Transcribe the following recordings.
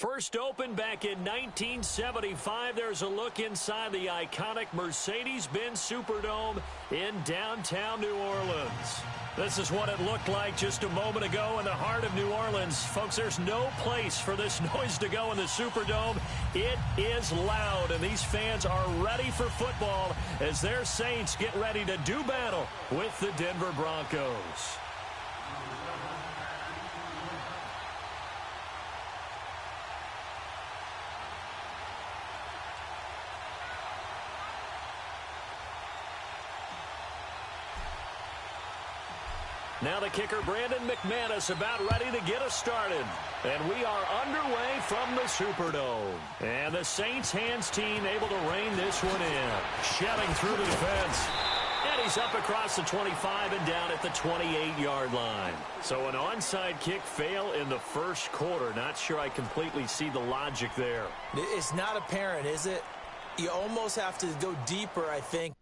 First opened back in 1975, there's a look inside the iconic Mercedes-Benz Superdome in downtown New Orleans. This is what it looked like just a moment ago in the heart of New Orleans. Folks, there's no place for this noise to go in the Superdome. It is loud, and these fans are ready for football as their Saints get ready to do battle with the Denver Broncos. Now the kicker, Brandon McManus, about ready to get us started. And we are underway from the Superdome. And the Saints hands team able to rein this one in. Shelling through the defense. And he's up across the 25 and down at the 28-yard line. So an onside kick fail in the first quarter. Not sure I completely see the logic there. It's not apparent, is it? You almost have to go deeper, I think.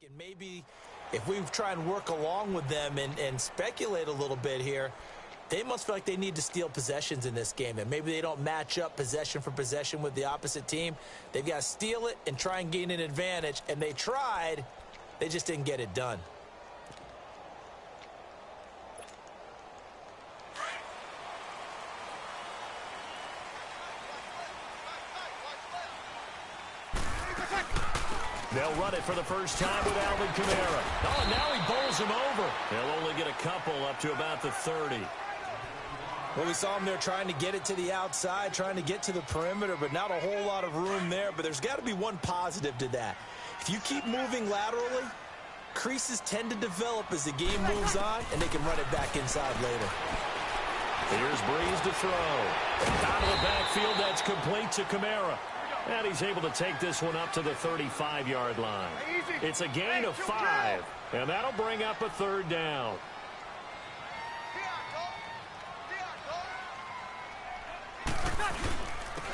And maybe if we try and work along with them and speculate a little bit here, they must feel like they need to steal possessions in this game. And maybe they don't match up possession for possession with the opposite team. They've got to steal it and try and gain an advantage. And they tried. They just didn't get it done. They'll run it for the first time with Alvin Kamara. Oh, and now he bowls him over. They'll only get a couple up to about the 30. Well, we saw him there trying to get it to the outside, trying to get to the perimeter, but not a whole lot of room there. But there's got to be one positive to that. If you keep moving laterally, creases tend to develop as the game moves on, and they can run it back inside later. Here's Breeze to throw. Out of the backfield, that's complete to Kamara. And he's able to take this one up to the 35-yard line. It's a gain of 5, and that'll bring up a third down.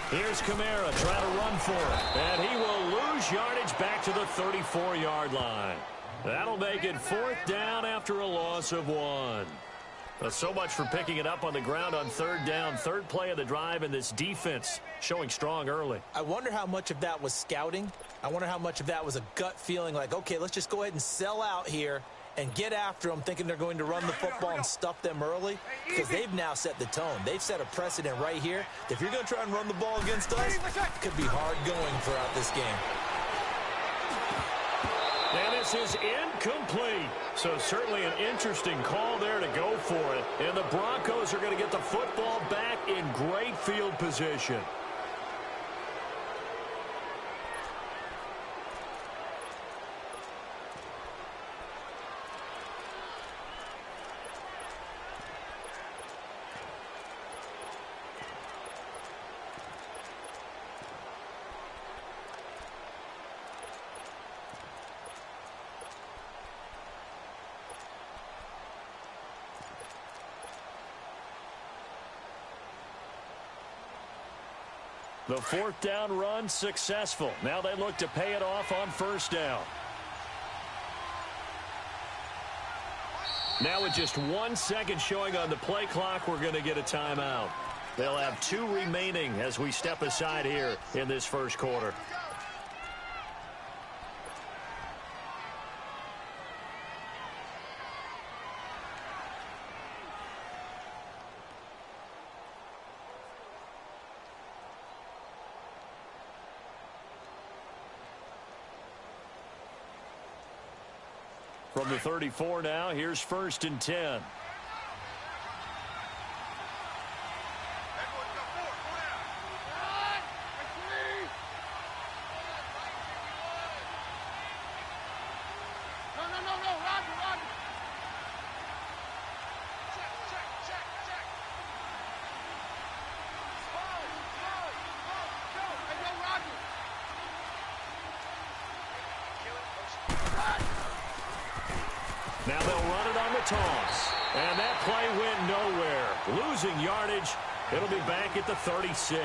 Here's Kamara trying to run for it, and he will lose yardage back to the 34-yard line. That'll make it 4th down after a loss of 1. So much for picking it up on the ground on third down. Third play of the drive, and this defense showing strong early. I wonder how much of that was scouting. I wonder how much of that was a gut feeling like, okay, let's just go ahead and sell out here and get after them, thinking they're going to run the football and stuff them early, because they've now set the tone. They've set a precedent right here. If you're going to try and run the ball against us, it could be hard going throughout this game. And this is incomplete. So certainly an interesting call there to go for it. And the Broncos are going to get the football back in great field position. The 4th down run successful. Now they look to pay it off on first down. Now with just 1 second showing on the play clock, we're going to get a timeout. They'll have 2 remaining as we step aside here in this first quarter. From the 34 now, here's 1st and 10. Now they'll run it on the toss. And that play went nowhere. Losing yardage. It'll be back at the 36.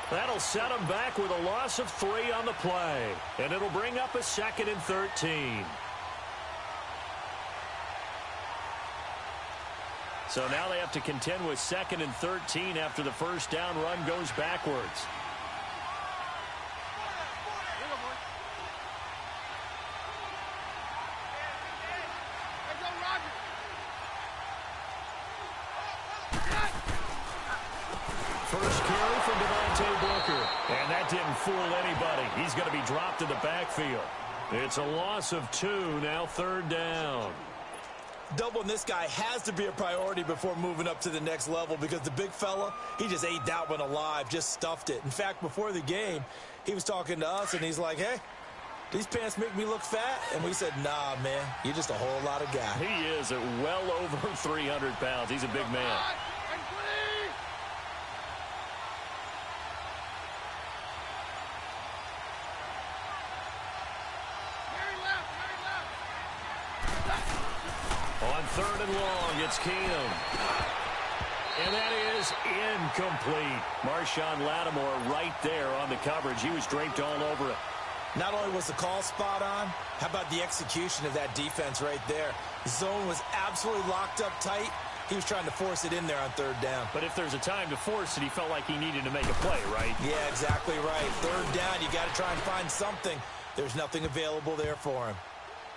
That'll set them back with a loss of 3 on the play. And it'll bring up a 2nd and 13. So now they have to contend with 2nd and 13 after the first down run goes backwards. And that didn't fool anybody. He's going to be dropped in the backfield. It's a loss of 2, now 3rd down. Doubling this guy has to be a priority before moving up to the next level because the big fella, he just ate that one alive, just stuffed it. In fact, before the game, he was talking to us, and he's like, hey, these pants make me look fat? And we said, nah, man, you're just a whole lot of guy. He is at well over 300 pounds. He's a big man. On 3rd and long, it's Keenum. And that is incomplete. Marshawn Lattimore right there on the coverage. He was draped all over it. Not only was the call spot on, how about the execution of that defense right there? The zone was absolutely locked up tight. He was trying to force it in there on 3rd down. But if there's a time to force it, he felt like he needed to make a play, right? Yeah, exactly right. 3rd down, you got to try and find something. There's nothing available there for him.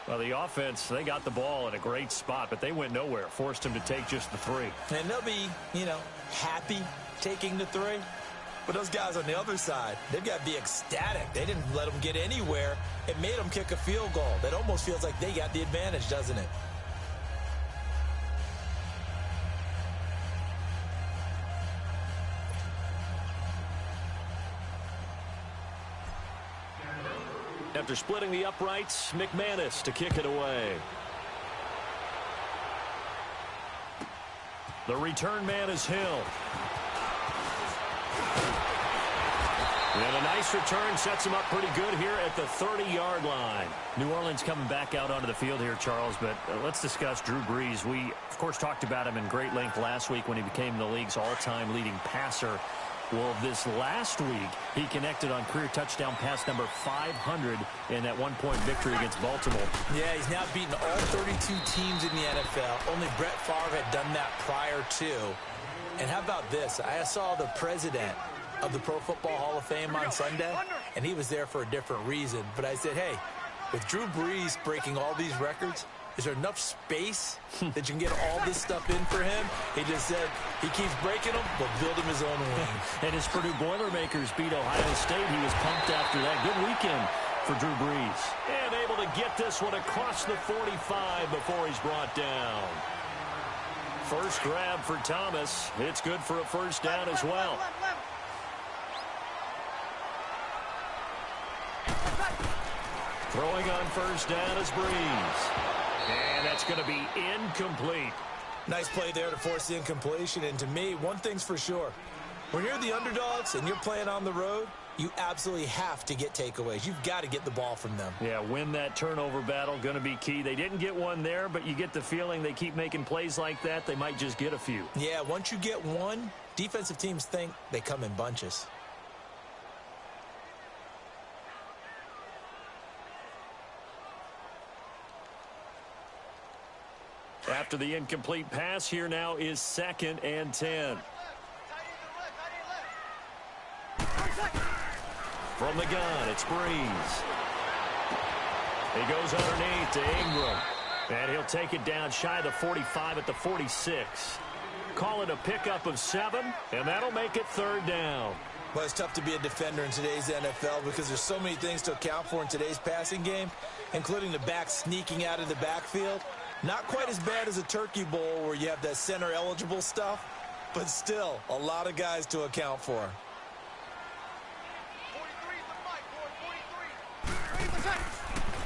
Well, the offense, they got the ball in a great spot, but they went nowhere. Forced him to take just the 3. And they'll be, happy taking the 3. But those guys on the other side, they've got to be ecstatic. They didn't let them get anywhere. It made them kick a field goal. That almost feels like they got the advantage, doesn't it? After splitting the uprights, McManus to kick it away. The return man is Hill. And a nice return sets him up pretty good here at the 30-yard line. New Orleans coming back out onto the field here, Charles, but let's discuss Drew Brees. We, of course, talked about him in great length last week when he became the league's all-time leading passer. Well, this last week, he connected on career touchdown pass number 500 in that one-point victory against Baltimore. Yeah, he's now beaten all 32 teams in the NFL. Only Brett Favre had done that prior to. And how about this? I saw the president of the Pro Football Hall of Fame on Sunday, and he was there for a different reason. But I said, hey, with Drew Brees breaking all these records, is there enough space that you can get all this stuff in for him? He just said he keeps breaking them, but build him his own wing. And his Purdue Boilermakers beat Ohio State. He was pumped after that. Good weekend for Drew Brees. And able to get this one across the 45 before he's brought down. First grab for Thomas. It's good for a first down as well. Throwing on first down is Brees. And that's going to be incomplete. Nice play there to force the incompletion. And to me, one thing's for sure. When you're the underdogs and you're playing on the road, you absolutely have to get takeaways. You've got to get the ball from them. Yeah, win that turnover battle, going to be key. They didn't get one there, but you get the feeling they keep making plays like that, they might just get a few. Yeah, once you get one, defensive teams think they come in bunches. After the incomplete pass, here now is 2nd and 10. From the gun, it's Brees. He goes underneath to Ingram. And he'll take it down shy of the 45 at the 46. Call it a pickup of 7, and that'll make it 3rd down. Well, it's tough to be a defender in today's NFL because there's so many things to account for in today's passing game, including the back sneaking out of the backfield. Not quite as bad as a Turkey Bowl where you have that center-eligible stuff, but still a lot of guys to account for.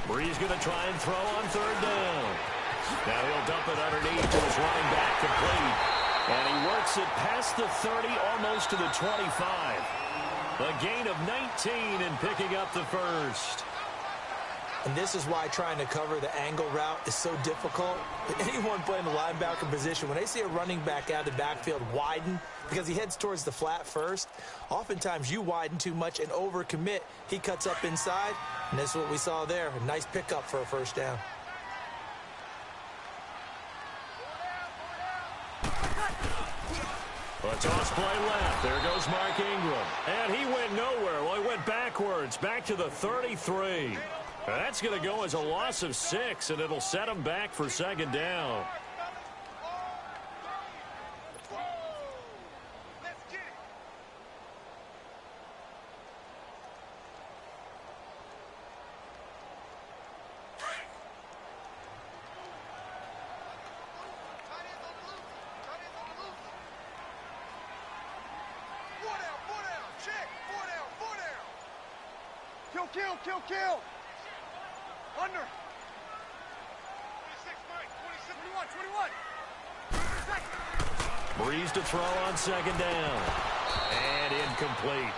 Brees going to try and throw on 3rd down. Now he'll dump it underneath to his running back, complete. And he works it past the 30, almost to the 25. A gain of 19 and picking up the first. And this is why trying to cover the angle route is so difficult. Anyone playing the linebacker position, when they see a running back out of the backfield widen because he heads towards the flat first, oftentimes you widen too much and overcommit. He cuts up inside, and this is what we saw there. A nice pickup for a first down. A toss play left. There goes Mark Ingram. And he went nowhere. Well, he went backwards, back to the 33. That's going to go as a loss of 6, and it'll set him back for second down. Kill. Under. 26, Mike. 21. Breeze to throw on second down. And incomplete.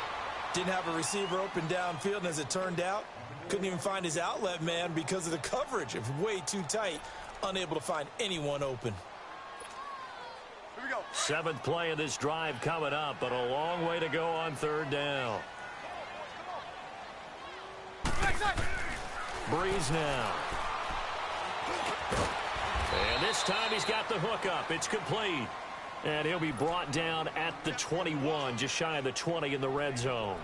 Didn't have a receiver open downfield, and as it turned out, couldn't even find his outlet man because of the coverage. It was way too tight, unable to find anyone open. Here we go. 7th play of this drive coming up, but a long way to go on third down. Breeze now. And this time he's got the hook up. It's complete. And he'll be brought down at the 21, just shy of the 20 in the red zone.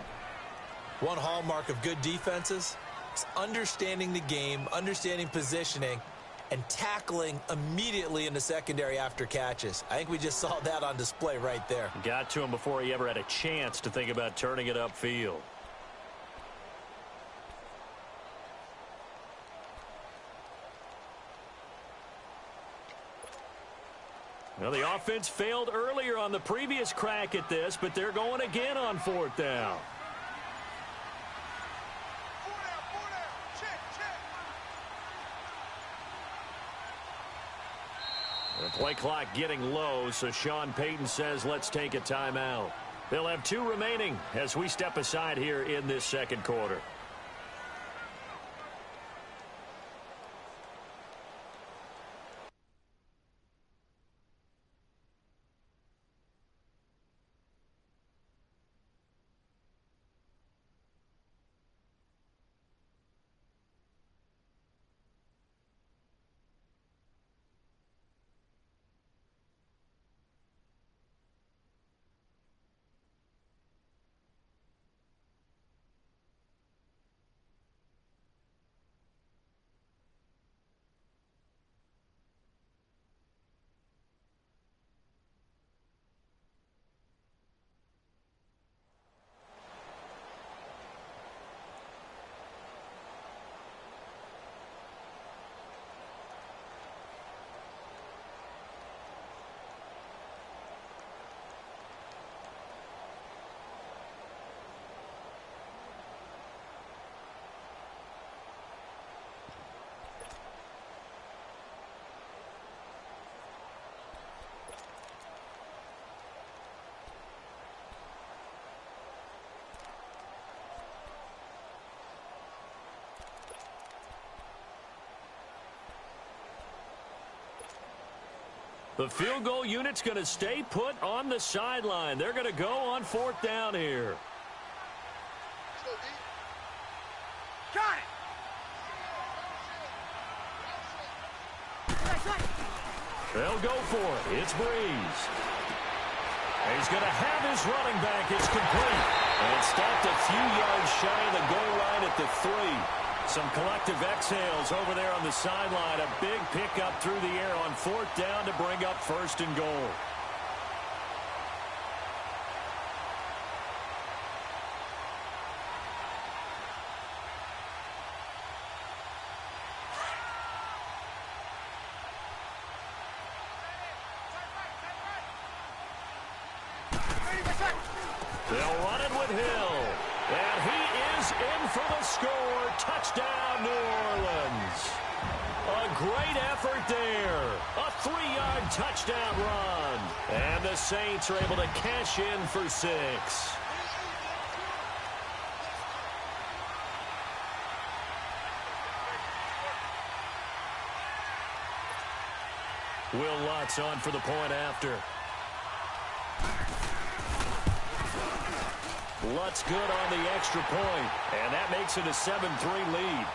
One hallmark of good defenses is understanding the game, understanding positioning, and tackling immediately in the secondary after catches. I think we just saw that on display right there. Got to him before he ever had a chance to think about turning it upfield. Well, the offense failed earlier on the previous crack at this, but they're going again on 4th down. Check. The play clock getting low, so Sean Payton says let's take a timeout. They'll have 2 remaining as we step aside here in this second quarter. The field goal unit's going to stay put on the sideline. They're going to go on 4th down here. Got it. They'll go for it. It's Breeze. He's going to have his running back. It's complete. And stopped a few yards shy of the goal line at the 3. Some collective exhales over there on the sideline. A big pickup through the air on 4th down to bring up 1st and goal. They'll run it with Hill. And he is in for the score. Touchdown, New Orleans. A great effort there. A 3-yard touchdown run. And the Saints are able to cash in for 6. Will Lutz on for the point after. Lutz good on the extra point, and that makes it a 7-3 lead.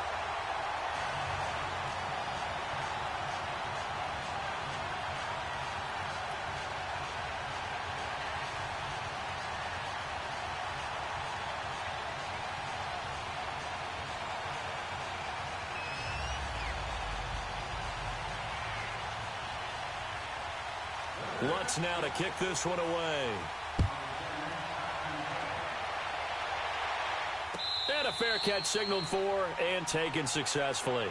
Lutz now to kick this one away. And a fair catch signaled for and taken successfully.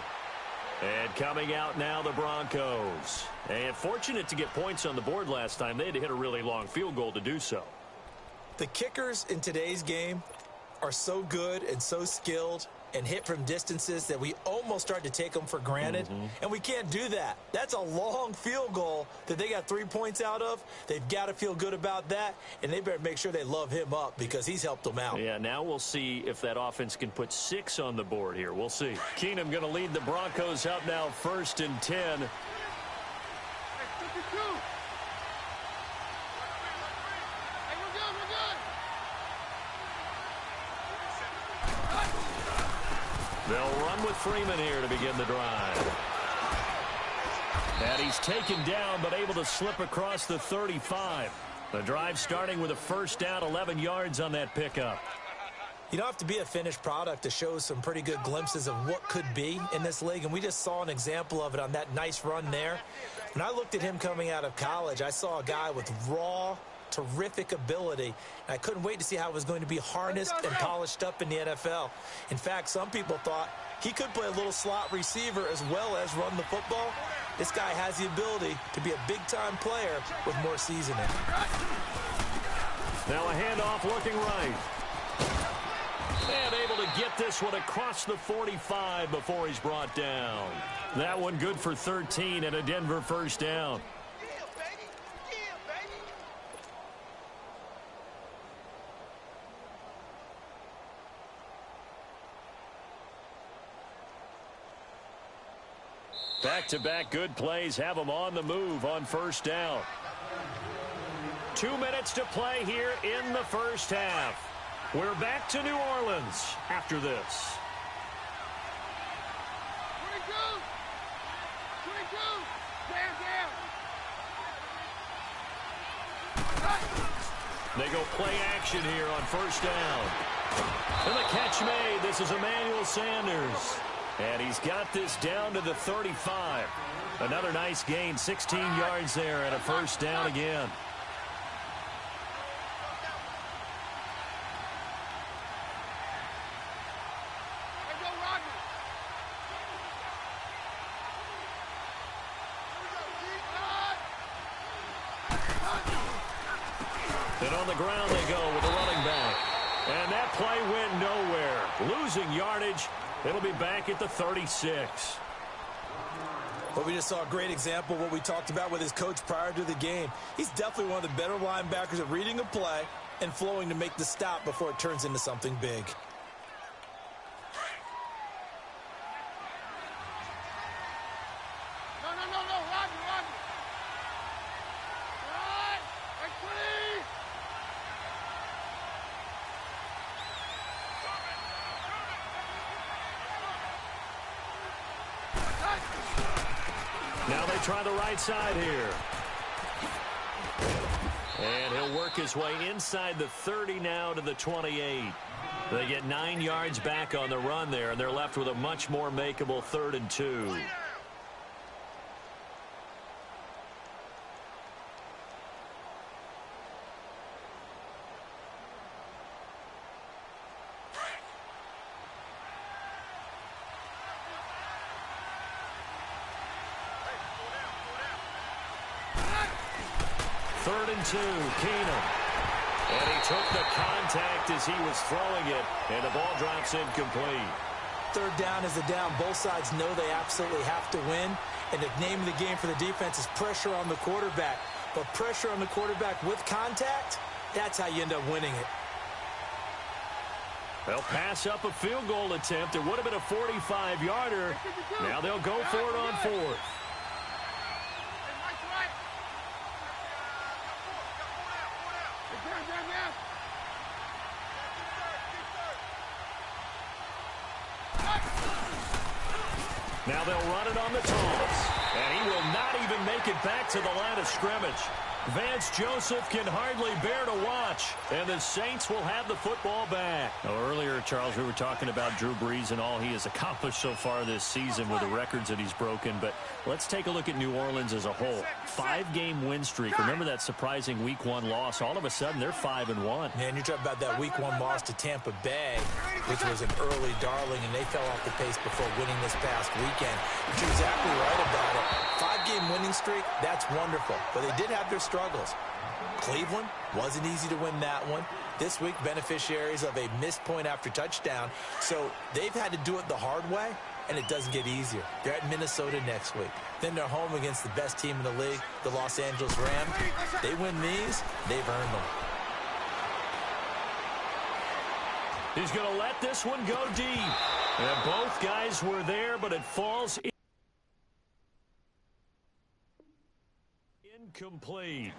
And coming out now, the Broncos. And fortunate to get points on the board last time. They had to hit a really long field goal to do so. The kickers in today's game are so good and so skilled and hit from distances that we almost start to take them for granted. And we can't do that. That's a long field goal that they got 3 points out of. They've got to feel good about that, and they better make sure they love him up because he's helped them out. Yeah, now we'll see if that offense can put 6 on the board here. We'll see. Keenum going to lead the Broncos up now 1st and 10. They'll run with Freeman here to begin the drive. And he's taken down but able to slip across the 35. The drive starting with a first down, 11 yards on that pickup. You don't have to be a finished product to show some pretty good glimpses of what could be in this league, and we just saw an example of it on that nice run there. When I looked at him coming out of college, I saw a guy with raw, terrific ability, and I couldn't wait to see how it was going to be harnessed and polished up in the NFL. In fact, some people thought he could play a little slot receiver as well as run the football. This guy has the ability to be a big-time player with more seasoning. Now a handoff looking right. And able to get this one across the 45 before he's brought down. That one good for 13 and a Denver first down. Back-to-back good plays have them on the move on first down. 2 minutes to play here in the first half. We're back to New Orleans after this. 22, They go play action here on first down. And the catch made. This is Emmanuel Sanders. And he's got this down to the 35. Another nice gain, 16 yards there and a first down again. And on the ground they go with the running back. And that play went nowhere. Losing yardage. It'll be back at the 36. Well, we just saw a great example of what we talked about with his coach prior to the game. He's definitely one of the better linebackers at reading a play and flowing to make the stop before it turns into something big. Now they try the right side here. And he'll work his way inside the 30 now to the 28. They get 9 yards back on the run there, and they're left with a much more makeable 3rd and 2. Third and 2, Keenum. And he took the contact as he was throwing it, and the ball drops incomplete. Third down is the down. Both sides know they absolutely have to win, and the name of the game for the defense is pressure on the quarterback. But pressure on the quarterback with contact, that's how you end up winning it. They'll pass up a field goal attempt. It would have been a 45-yarder. Now they'll go for it on 4th. Now they'll run it on the toss. And he will not even make it back to the line of scrimmage. Vance Joseph can hardly bear to watch, and the Saints will have the football back. Now, earlier, Charles, we were talking about Drew Brees and all he has accomplished so far this season with the records that he's broken, but let's take a look at New Orleans as a whole. 5-game win streak. Remember that surprising Week 1 loss? All of a sudden, they're 5-1. Man, you're talking about that Week 1 loss to Tampa Bay, which was an early darling, and they fell off the pace before winning this past weekend. But you're exactly right about it. 5-game winning streak, that's wonderful, but they did have their struggles. Cleveland, wasn't easy to win that one. This week, beneficiaries of a missed point after touchdown, so they've had to do it the hard way, and it doesn't get easier. They're at Minnesota next week. Then they're home against the best team in the league, the Los Angeles Rams. They win these, they've earned them. He's going to let this one go deep. And both guys were there, but it falls incomplete.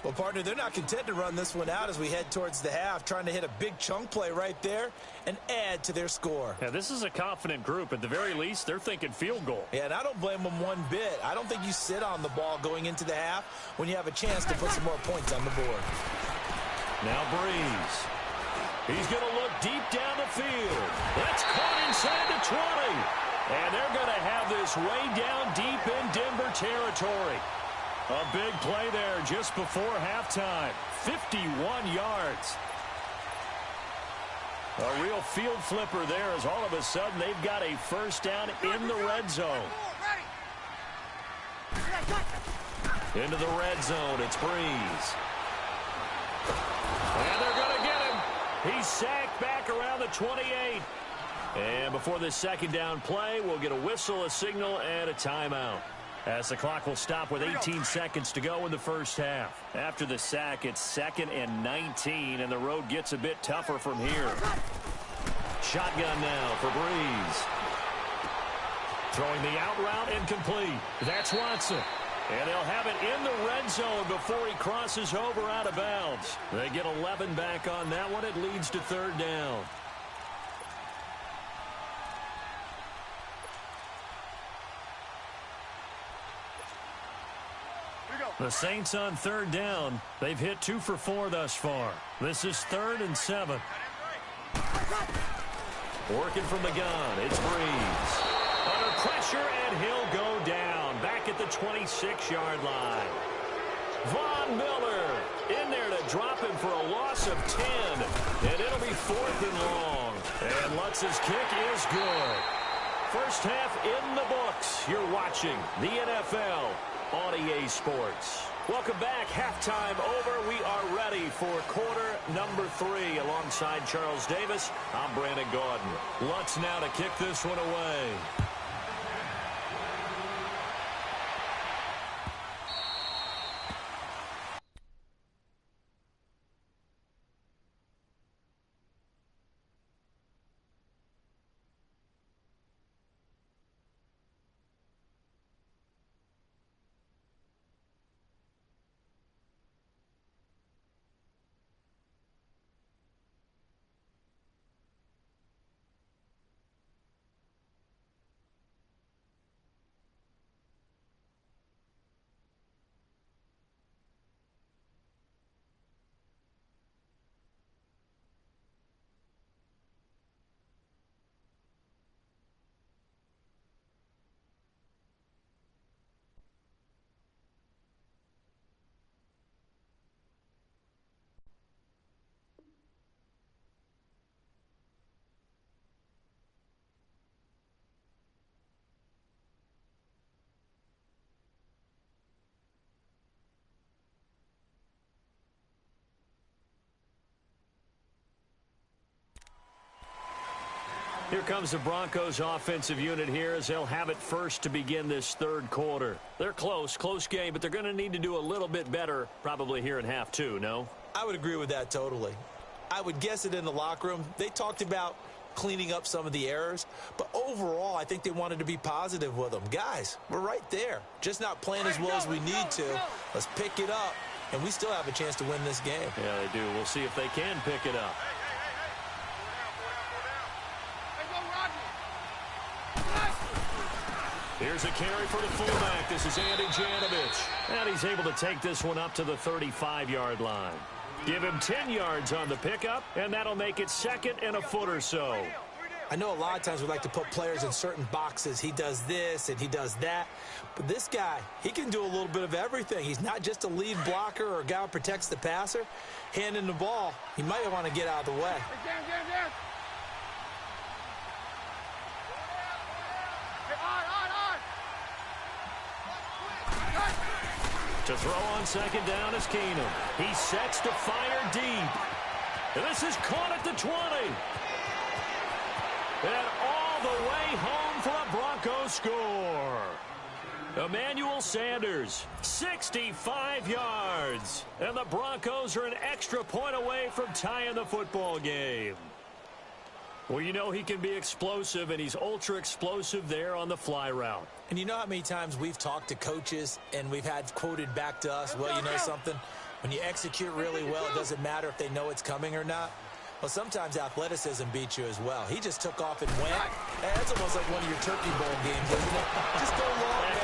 Well, partner, they're not content to run this one out as we head towards the half, trying to hit a big chunk play right there and add to their score. Yeah, this is a confident group. At the very least, they're thinking field goal. Yeah, and I don't blame them one bit. I don't think you sit on the ball going into the half when you have a chance to put some more points on the board. Now Brees. He's going to look deep down the field. That's caught inside the 20. And they're going to have this way down deep in Denver territory. A big play there just before halftime. 51 yards. A real field flipper there as all of a sudden they've got a first down in the red zone. Into the red zone, it's Brees. And they're going to get him. He's sacked back around the 28. And before this second down play, we'll get a whistle, a signal, and a timeout. As the clock will stop with 18 seconds to go in the first half. After the sack, it's 2nd and 19, and the road gets a bit tougher from here. Shotgun now for Brees. Throwing the out route incomplete. That's Watson. And they'll have it in the red zone before he crosses over out of bounds. They get 11 back on that one. It leads to 3rd down. The Saints on 3rd down. They've hit 2 for 4 thus far. This is 3rd and 7. Working from the gun, it's Brees. Under pressure, and he'll go down. Back at the 26-yard line. Von Miller in there to drop him for a loss of 10. And it'll be 4th and long. And Lutz's kick is good. First half in the books. You're watching the NFL on EA Sports. Welcome back. Halftime over. We are ready for quarter number 3. Alongside Charles Davis, I'm Brandon Gaudin. Lutz now to kick this one away. Here comes the Broncos offensive unit here as they'll have it first to begin this 3rd quarter. They're close game, but they're going to need to do a little bit better probably here in half 2, no? I would agree with that totally. I would guess it in the locker room. They talked about cleaning up some of the errors, but overall I think they wanted to be positive with them. Guys, we're right there. Just not playing as well as we need to. Let's pick it up, and we still have a chance to win this game. Yeah, they do. We'll see if they can pick it up. Here's a carry for the fullback. This is Andy Janovich. And he's able to take this one up to the 35-yard line. Give him 10 yards on the pickup, and that'll make it second and a foot or so. I know a lot of times we like to put players in certain boxes. He does this and he does that. But this guy, he can do a little bit of everything. He's not just a lead blocker or a guy who protects the passer. Handing the ball, he might want to get out of the way. To throw on second down is Keenum. He sets to fire deep. And this is caught at the 20. And all the way home for a Broncos score. Emmanuel Sanders, 65 yards. And the Broncos are an extra point away from tying the football game. Well, you know he can be explosive, and he's ultra-explosive there on the fly route. And you know how many times we've talked to coaches and we've had quoted back to us, well, you know something? When you execute really well, it doesn't matter if they know it's coming or not. Well, sometimes athleticism beats you as well. He just took off and went. That's almost like one of your Turkey Bowl games, isn't it? Just go long, man.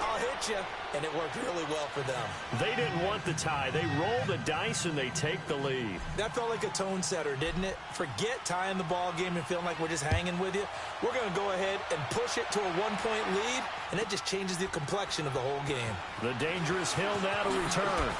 I'll hit you. And it worked really well for them. They didn't want the tie. They roll the dice and they take the lead. That felt like a tone setter, didn't it? Forget tying the ball game and feeling like we're just hanging with you. We're going to go ahead and push it to a one-point lead, and that just changes the complexion of the whole game. The dangerous Hill now to return.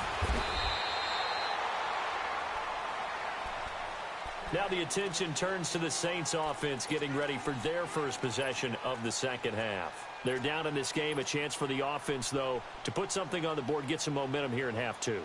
Now the attention turns to the Saints offense getting ready for their first possession of the second half. They're down in this game. A chance for the offense, though, to put something on the board, get some momentum here in half two.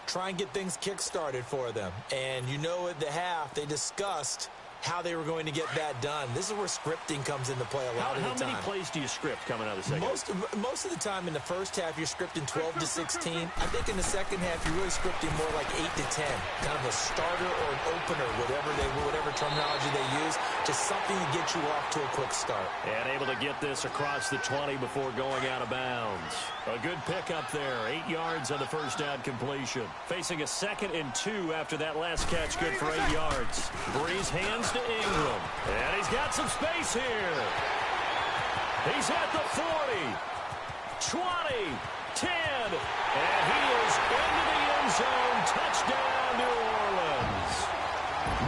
Try and get things kick-started for them. And you know at the half, they discussed how they were going to get that done. This is where scripting comes into play a lot of the time. How many plays do you script coming out of the second half? Most of the time in the first half, you're scripting 12 to 16. I think in the second half, you're really scripting more like 8 to 10. Kind of a starter or an opener, whatever terminology they use. Just something to get you off to a quick start. And able to get this across the 20 before going out of bounds. A good pickup there. 8 yards on the first down completion. Facing a 2nd and 2 after that last catch. Good for 8 yards. Breeze hands to Ingram. And he's got some space here. He's at the 40. 20. 10. And he is into the end zone. Touchdown, New Orleans.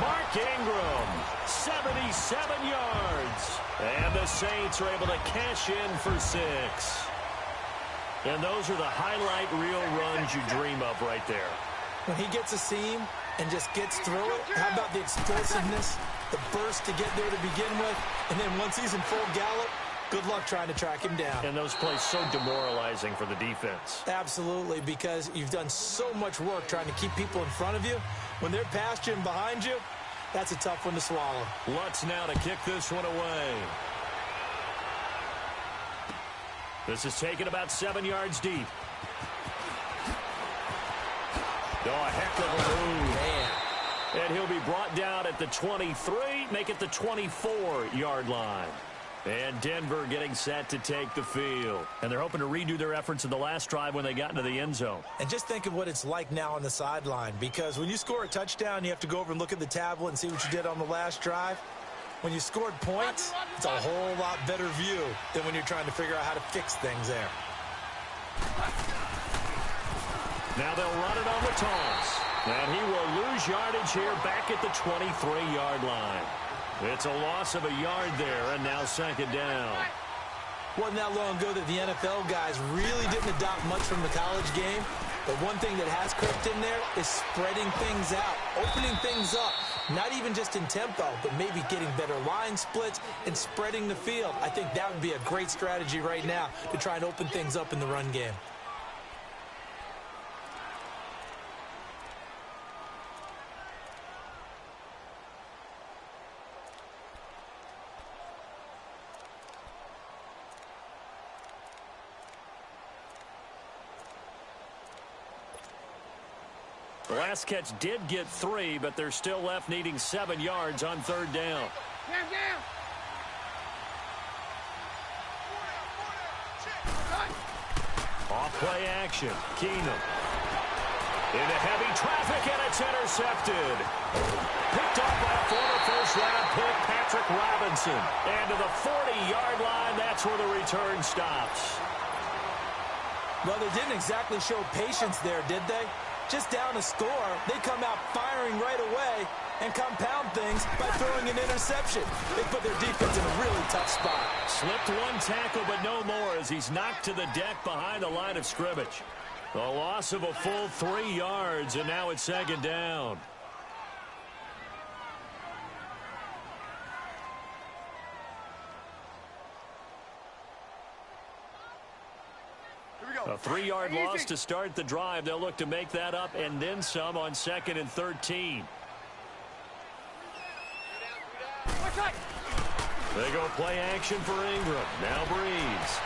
Mark Ingram, 77 yards. And the Saints are able to cash in for 6. And those are the highlight reel runs you dream of right there. When he gets a seam and just gets through it, how about the explosiveness, the burst to get there to begin with, and then once he's in full gallop, good luck trying to track him down. And those plays so demoralizing for the defense. Absolutely, because you've done so much work trying to keep people in front of you. When they're past you and behind you, that's a tough one to swallow. Lutz now to kick this one away. This is taken about 7 yards deep. Oh, a heck of a move. Man. And he'll be brought down at the 23, make it the 24-yard line. And Denver getting set to take the field. And they're hoping to redo their efforts in the last drive when they got into the end zone. And just think of what it's like now on the sideline, because when you score a touchdown, you have to go over and look at the tablet and see what you did on the last drive. When you scored points, it's a whole lot better view than when you're trying to figure out how to fix things there. Now they'll run it on the toss. And he will lose yardage here back at the 23-yard line. It's a loss of a yard there, and now second down. Wasn't that long ago that the NFL guys really didn't adopt much from the college game. But one thing that has crept in there is spreading things out, opening things up. Not even just in tempo, but maybe getting better line splits and spreading the field. I think that would be a great strategy right now to try and open things up in the run game. The last catch did get 3, but they're still left needing 7 yards on third down. Check. Off play action. Keenum. Into heavy traffic, and it's intercepted. Picked off by a former first-round pick, Patrick Robinson. And to the 40-yard line, that's where the return stops. Well, they didn't exactly show patience there, did they? Just down a score, they come out firing right away and compound things by throwing an interception. They put their defense in a really tough spot. Slipped one tackle, but no more as he's knocked to the deck behind the line of scrimmage. The loss of a full 3 yards, and now it's second down. A 3-yard loss to start the drive. They'll look to make that up and then some on 2nd and 13. They go play action for Ingram. Now Breeze.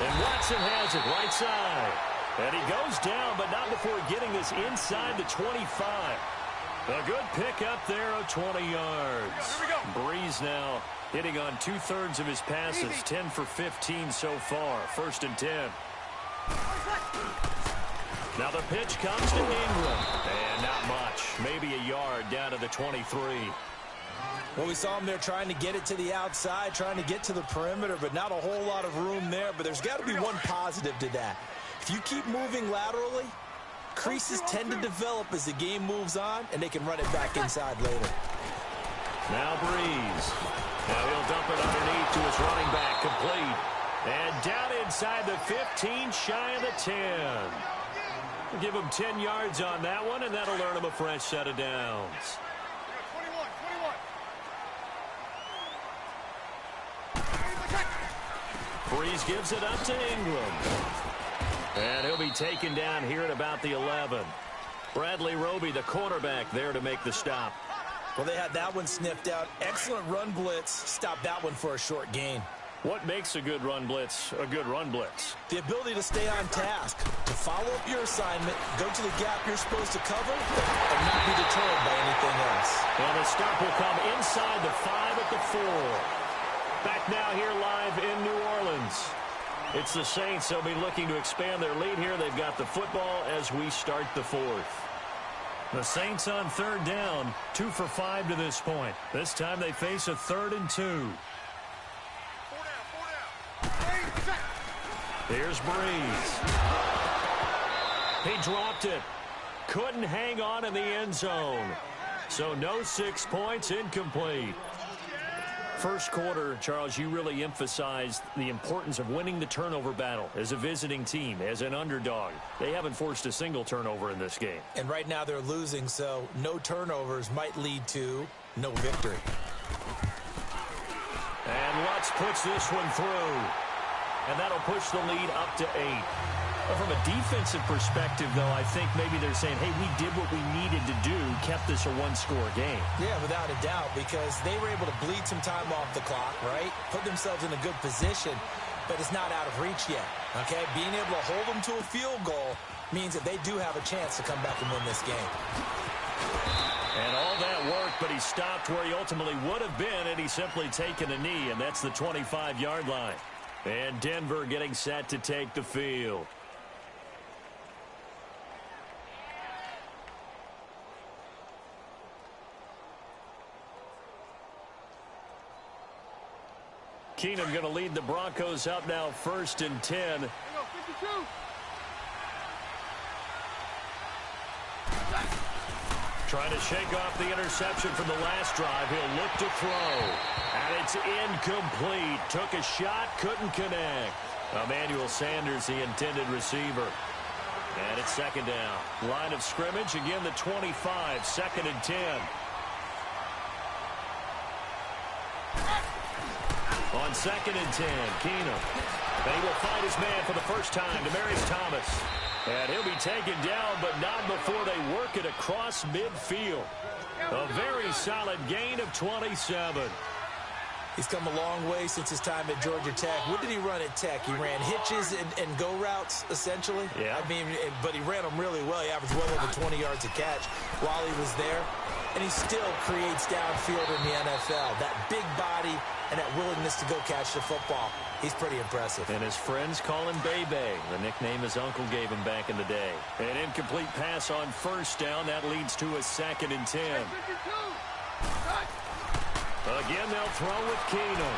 And Watson has it right side. And he goes down, but not before getting this inside the 25. A good pick up there of 20 yards. Breeze now hitting on 2/3 of his passes. 10 for 15 so far. 1st and 10. Now the pitch comes to Ingram. And not much. Maybe a yard down to the 23. Well, we saw him there trying to get it to the outside, trying to get to the perimeter, but not a whole lot of room there. But there's got to be one positive to that. If you keep moving laterally, creases tend to develop as the game moves on, and they can run it back inside later. Now Breeze. Now he'll dump it underneath to his running back, complete. And down inside the 15, shy of the 10. We'll give him 10 yards on that one, and that'll earn him a fresh set of downs. 21. Breeze gives it up to Ingram. And he'll be taken down here at about the 11. Bradley Roby, the cornerback, there to make the stop. Well, they had that one sniffed out. Excellent run blitz. Stopped that one for a short gain. What makes a good run blitz a good run blitz? The ability to stay on task, to follow up your assignment, go to the gap you're supposed to cover, and not be deterred by anything else. And the stop will come inside the 5 at the 4. Back now here live in New Orleans. It's the Saints. They'll be looking to expand their lead here. They've got the football as we start the 4th. The Saints on 3rd down, 2 for 5 to this point. This time they face a 3rd and 2. Here's Breeze. He dropped it. Couldn't hang on in the end zone. So no 6 points, incomplete. First quarter, Charles, you really emphasized the importance of winning the turnover battle as a visiting team, as an underdog. They haven't forced a single turnover in this game. And right now they're losing, so no turnovers might lead to no victory. And Lutz puts this one through. And that'll push the lead up to 8. But from a defensive perspective, though, I think maybe they're saying, hey, we did what we needed to do, kept this a 1-score game. Yeah, without a doubt, because they were able to bleed some time off the clock, right? Put themselves in a good position, but it's not out of reach yet, okay? Being able to hold them to a field goal means that they do have a chance to come back and win this game. And all that worked, but he stopped where he ultimately would have been, and he's simply taken a knee, and that's the 25-yard line. And Denver getting set to take the field. Keenum going to lead the Broncos up now 1st and 10. Trying to shake off the interception from the last drive. He'll look to throw. And it's incomplete. Took a shot, couldn't connect. Emmanuel Sanders, the intended receiver. And it's 2nd down. Line of scrimmage, again the 25, 2nd and 10. On 2nd and 10, Keenum. And he will find his man for the first time, Demaryius Thomas. And he'll be taken down, but not before they work it across midfield. A very solid gain of 27. He's come a long way since his time at Georgia Tech. What did he run at Tech? He ran hitches and go routes, essentially. Yeah. I mean, but he ran them really well. He averaged well over 20 yards a catch while he was there. and he still creates downfield in the NFL. That big body and that willingness to go catch the football, he's pretty impressive. And his friends call him Bebe, the nickname his uncle gave him back in the day. An incomplete pass on first down. That leads to a 2nd and 10. Again, they'll throw with Keenum.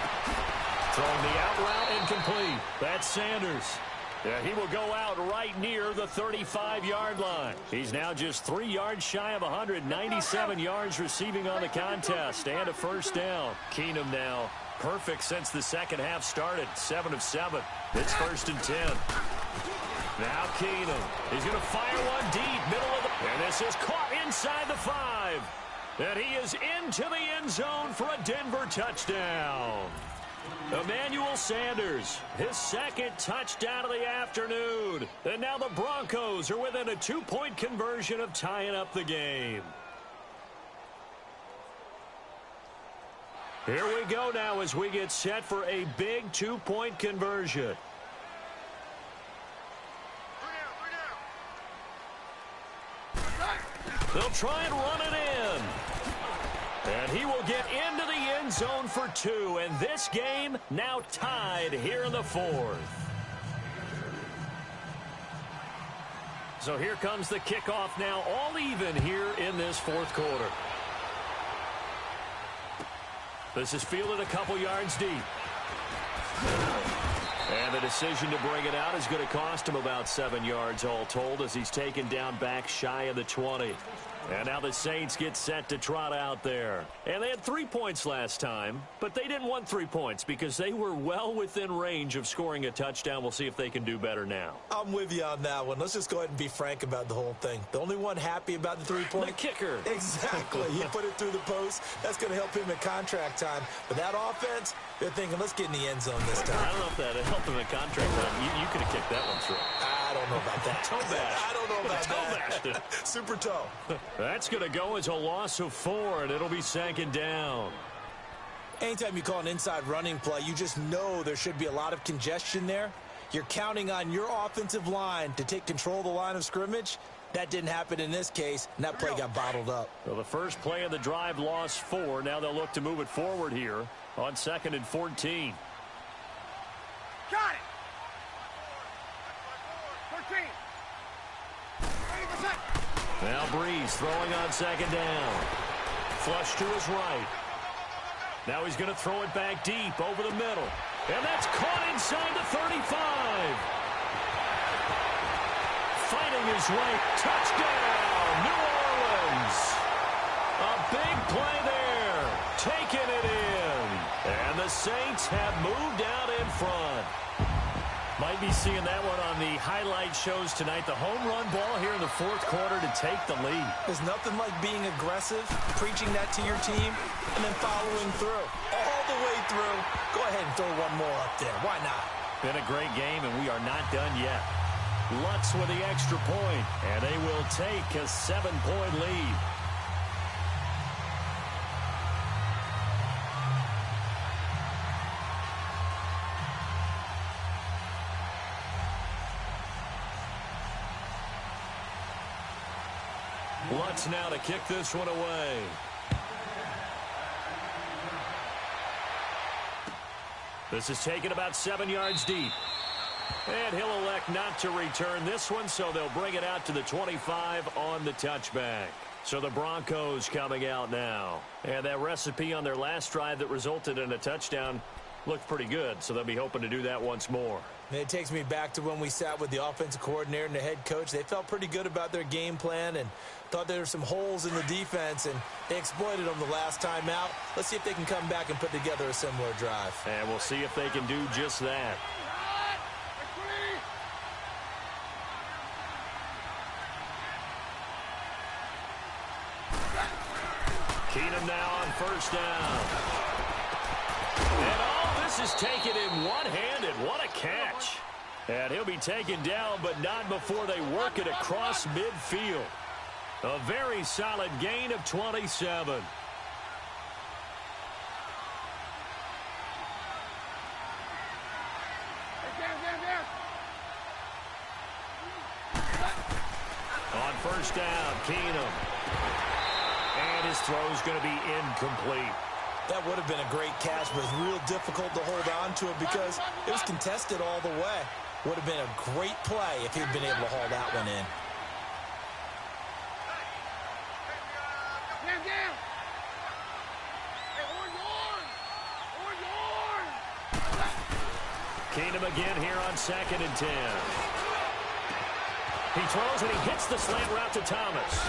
Throwing the out route incomplete. That's Sanders. Yeah, he will go out right near the 35-yard line. He's now just 3 yards shy of 197 yards receiving on the contest and a first down. Keenum now perfect since the second half started. 7 of 7. It's 1st and 10. Now Keenum. He's going to fire one deep, middle of the... And this is caught inside the 5. And he is into the end zone for a Denver touchdown. Emmanuel Sanders, his 2nd touchdown of the afternoon. And now the Broncos are within a 2-point conversion of tying up the game. Here we go now as we get set for a big 2-point conversion. They'll try and run it in. And he will get into the end zone for 2. And this game now tied here in the 4th. So here comes the kickoff now, all even here in this 4th quarter. This is fielded a couple yards deep. And the decision to bring it out is going to cost him about 7 yards all told as he's taken down back shy of the 20. And now the Saints get set to trot out there. And they had 3 points last time, but they didn't want 3 points because they were well within range of scoring a touchdown. We'll see if they can do better now. I'm with you on that one. Let's just go ahead and be frank about the whole thing. The only one happy about the 3-point? The kicker. Exactly. He put it through the post. That's going to help him in contract time. But that offense, they're thinking, let's get in the end zone this time. I don't know if that helped him in contract time. You could have kicked that one through. I don't know about that. Toe bash. I don't know about that. Toe bashed it. Super toe. That's going to go as a loss of 4, and it'll be 2nd down. Anytime you call an inside running play, you just know there should be a lot of congestion there. You're counting on your offensive line to take control of the line of scrimmage. That didn't happen in this case, and that play got bottled up. Well, the first play of the drive lost 4. Now they'll look to move it forward here on 2nd and 14. Got it. 13. 80%. Now Breeze throwing on 2nd down. Flush to his right. Now he's going to throw it back deep over the middle. And that's caught inside the 35. Fighting his way. Touchdown, New Orleans. A big play there. Taking it in. And the Saints have moved out in front. Might be seeing that one on the highlight shows tonight. The home run ball here in the 4th quarter to take the lead. There's nothing like being aggressive, preaching that to your team, and then following through. All the way through. Go ahead and throw one more up there. Why not? Been a great game, and we are not done yet. Lutz with the extra point, and they will take a 7-point lead. Lutz now to kick this one away. This is taken about 7 yards deep. And he'll elect not to return this one, so they'll bring it out to the 25 on the touchback. So the Broncos coming out now. And that recipe on their last drive that resulted in a touchdown looked pretty good, so they'll be hoping to do that once more. And it takes me back to when we sat with the offensive coordinator and the head coach. They felt pretty good about their game plan and thought there were some holes in the defense, and they exploited them the last time out. Let's see if they can come back and put together a similar drive. And we'll see if they can do just that. Keenum now on first down. And all this is taken in one-handed. What a catch. And he'll be taken down, but not before they work it across midfield. A very solid gain of 27. On first down, Keenum. And his throw is going to be incomplete. That would have been a great catch, but it's real difficult to hold on to it because it was contested all the way. Would have been a great play if he'd been able to haul that one in. Keenum again here on 2nd and 10. He throws and he hits the slant route to Thomas.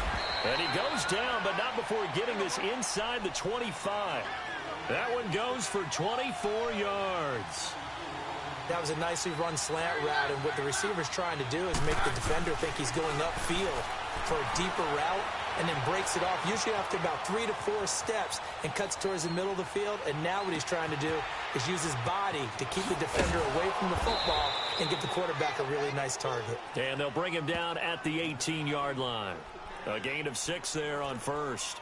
And he goes down, but not before getting this inside the 25. That one goes for 24 yards. That was a nicely run slant route, and what the receiver's trying to do is make the defender think he's going upfield for a deeper route, and then breaks it off, usually after about 3 to 4 steps, and cuts towards the middle of the field. And now what he's trying to do is use his body to keep the defender away from the football and get the quarterback a really nice target. And they'll bring him down at the 18-yard line. A gain of 6 there on first.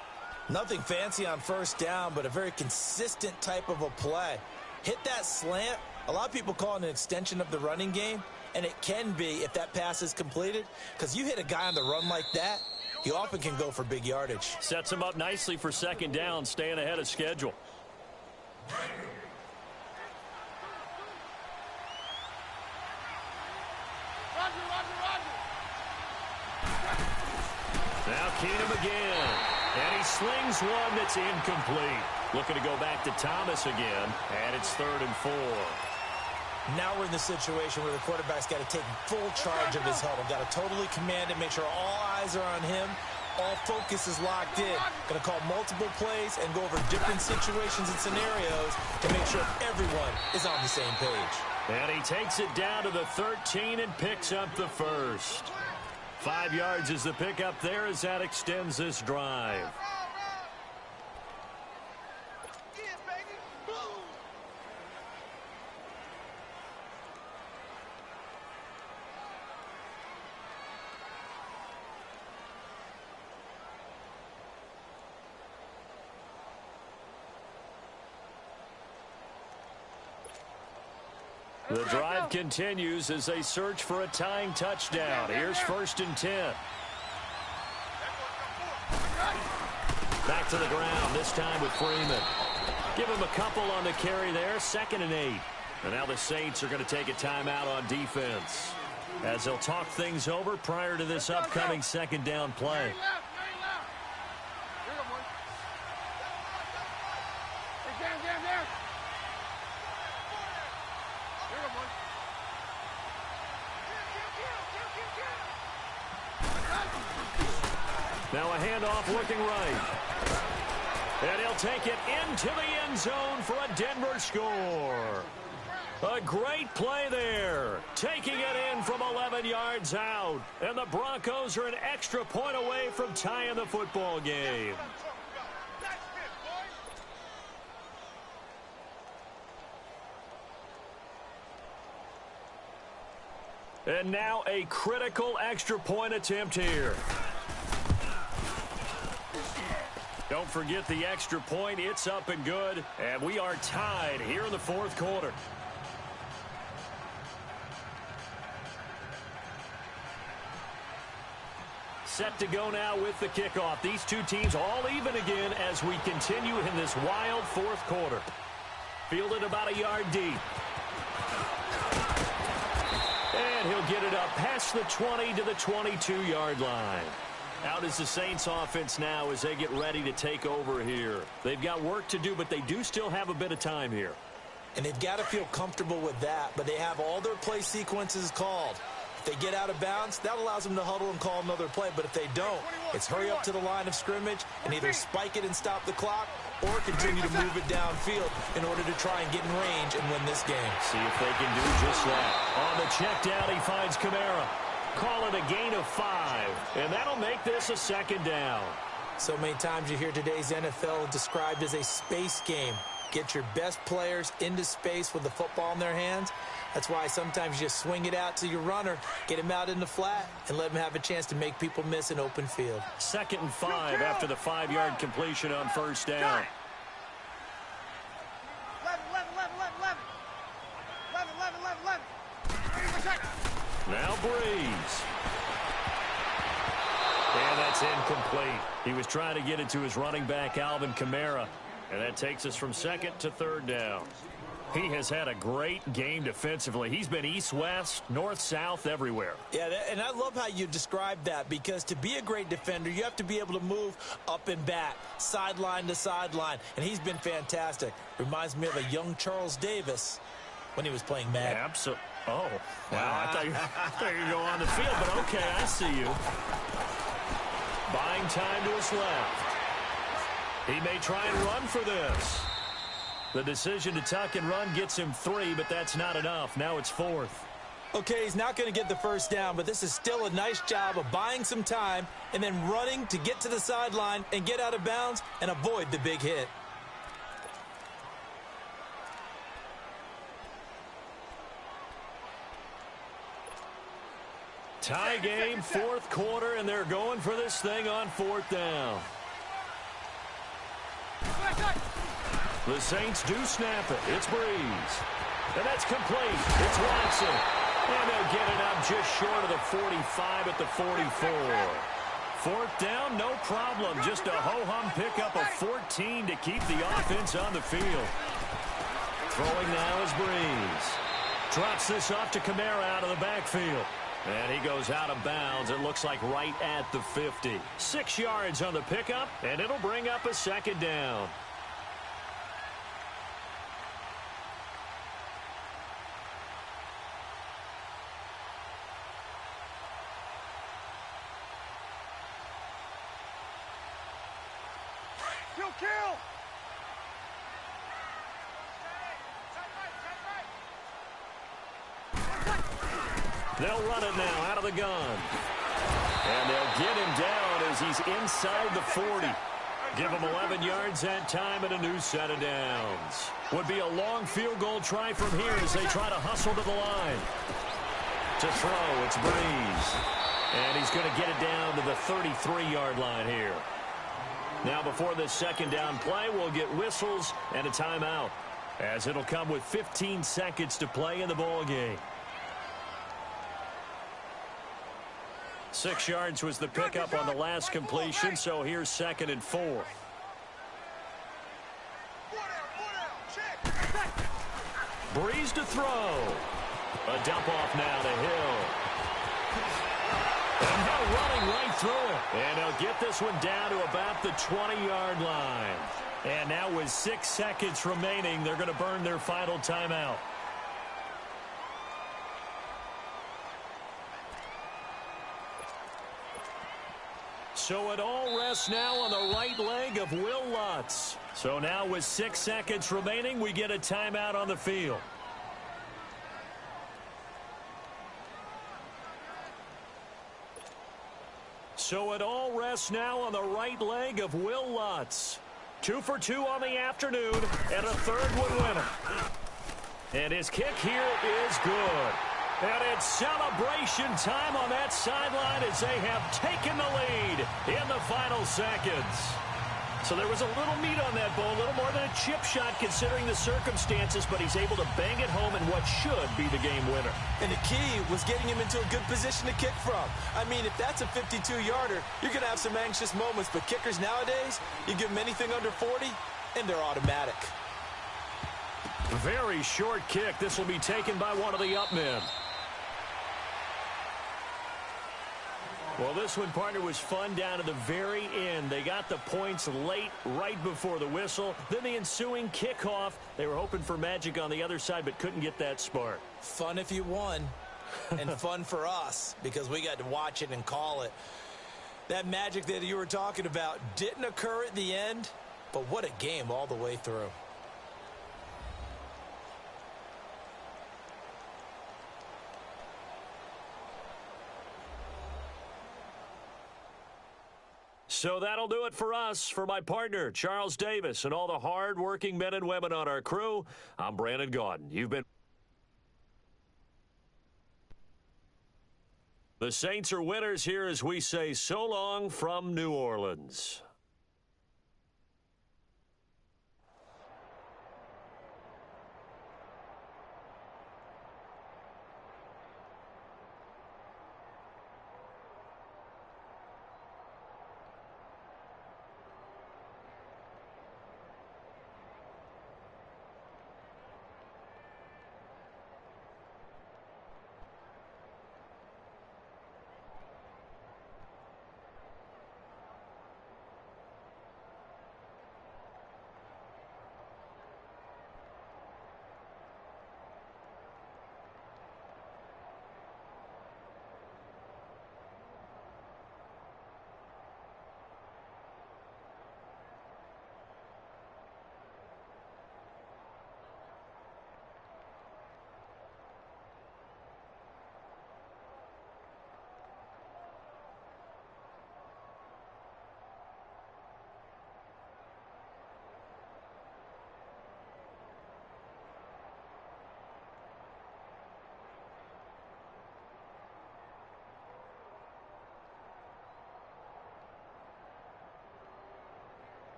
Nothing fancy on first down, but a very consistent type of a play. Hit that slant. A lot of people call it an extension of the running game, and it can be if that pass is completed, because you hit a guy on the run like that, you often can go for big yardage. Sets him up nicely for 2nd down, staying ahead of schedule. Now Keenum again. And he slings one that's incomplete. Looking to go back to Thomas again. And it's 3rd and 4. Now we're in the situation where the quarterback's got to take full charge of his huddle. Got to totally command it, make sure all eyes are on him. All focus is locked in. Going to call multiple plays and go over different situations and scenarios to make sure everyone is on the same page. And he takes it down to the 13 and picks up the first. 5 yards is the pickup there as that extends this drive. The drive continues as they search for a tying touchdown. Here's 1st and 10. Back to the ground, this time with Freeman. Give him a couple on the carry there, 2nd and 8. And now the Saints are going to take a timeout on defense as they'll talk things over prior to this upcoming 2nd down play. Now a handoff looking right. And he'll take it into the end zone for a Denver score. A great play there. Taking it in from 11 yards out. And the Broncos are an extra point away from tying the football game. And now a critical extra point attempt here. Don't forget the extra point. It's up and good. And we are tied here in the 4th quarter. Set to go now with the kickoff. These two teams all even again as we continue in this wild 4th quarter. Fielded about a yard deep. And he'll get it up past the 20 to the 22-yard line. Out is the Saints offense now as they get ready to take over here. They've got work to do, but they do still have a bit of time here. And they've got to feel comfortable with that, but they have all their play sequences called. If they get out of bounds, that allows them to huddle and call another play. But if they don't, it's hurry up to the line of scrimmage and either spike it and stop the clock or continue to move it downfield in order to try and get in range and win this game. See if they can do just that. On the check down, he finds Kamara. Call it a gain of 5, and that'll make this a 2nd down. So many times you hear today's NFL described as a space game. Get your best players into space with the football in their hands. That's why sometimes you just swing it out to your runner, get him out in the flat, and let him have a chance to make people miss an open field. 2nd and 5 after the 5-yard completion on 1st down. 11. Now Breeze. And that's It's incomplete. He was trying to get it to his running back, Alvin Kamara, and that takes us from second to third down. He has had a great game defensively. He's been east-west, north-south, everywhere. Yeah, and I love how you described that, because to be a great defender, you have to be able to move up and back, sideline to sideline, and he's been fantastic. Reminds me of a young Charles Davis when he was playing Madden. Yeah, absolutely. Oh, wow. I thought you were going to go on the field, but okay, I see you. Buying time to his left. He may try and run for this. The decision to tuck and run gets him 3, but that's not enough. Now it's 4th. Okay, he's not going to get the first down, but this is still a nice job of buying some time and then running to get to the sideline and get out of bounds and avoid the big hit. Tie game, 4th quarter, and they're going for this thing on 4th down. The Saints do snap it. It's Breeze. And that's complete. It's Watson. And they'll get it up just short of the 45 at the 44. 4th down, no problem. Just a ho-hum pickup of 14 to keep the offense on the field. Throwing now is Breeze. Drops this off to Kamara out of the backfield. And he goes out of bounds. It looks like right at the 50. 6 yards on the pickup, and it'll bring up a 2nd down. Kill! They'll run it now out of the gun. And they'll get him down as he's inside the 40. Give him 11 yards that time and a new set of downs. Would be a long field goal try from here as they try to hustle to the line. To throw, it's Breeze. And he's going to get it down to the 33-yard line here. Now before this 2nd down play, we'll get whistles and a timeout, as it'll come with 15 seconds to play in the ball game. 6 yards was the pickup on the last completion, so here's 2nd and 4. Breeze to throw. A dump off now to Hill. And Hill running right through it. And he'll get this one down to about the 20-yard line. And now with 6 seconds remaining, they're going to burn their final timeout. So it all rests now on the right leg of Will Lutz. So now with 6 seconds remaining, we get a timeout on the field. So it all rests now on the right leg of Will Lutz. 2 for 2 on the afternoon, and a 3rd would win it. And his kick here is good. And it's celebration time on that sideline as they have taken the lead in the final seconds. So there was a little meat on that ball, a little more than a chip shot considering the circumstances, but he's able to bang it home in what should be the game winner. And the key was getting him into a good position to kick from. I mean, if that's a 52-yarder, you're going to have some anxious moments, but kickers nowadays, you give them anything under 40, and they're automatic. Very short kick. This will be taken by one of the up men. Well, this one, partner, was fun down to the very end. They got the points late, right before the whistle. Then the ensuing kickoff. They were hoping for magic on the other side, but couldn't get that spark. Fun if you won, and fun for us, because we got to watch it and call it. That magic that you were talking about didn't occur at the end, but what a game all the way through. So that'll do it for us. For my partner, Charles Davis, and all the hard-working men and women on our crew, I'm Brandon Gaudin. You've been... The Saints are winners here as we say so long from New Orleans.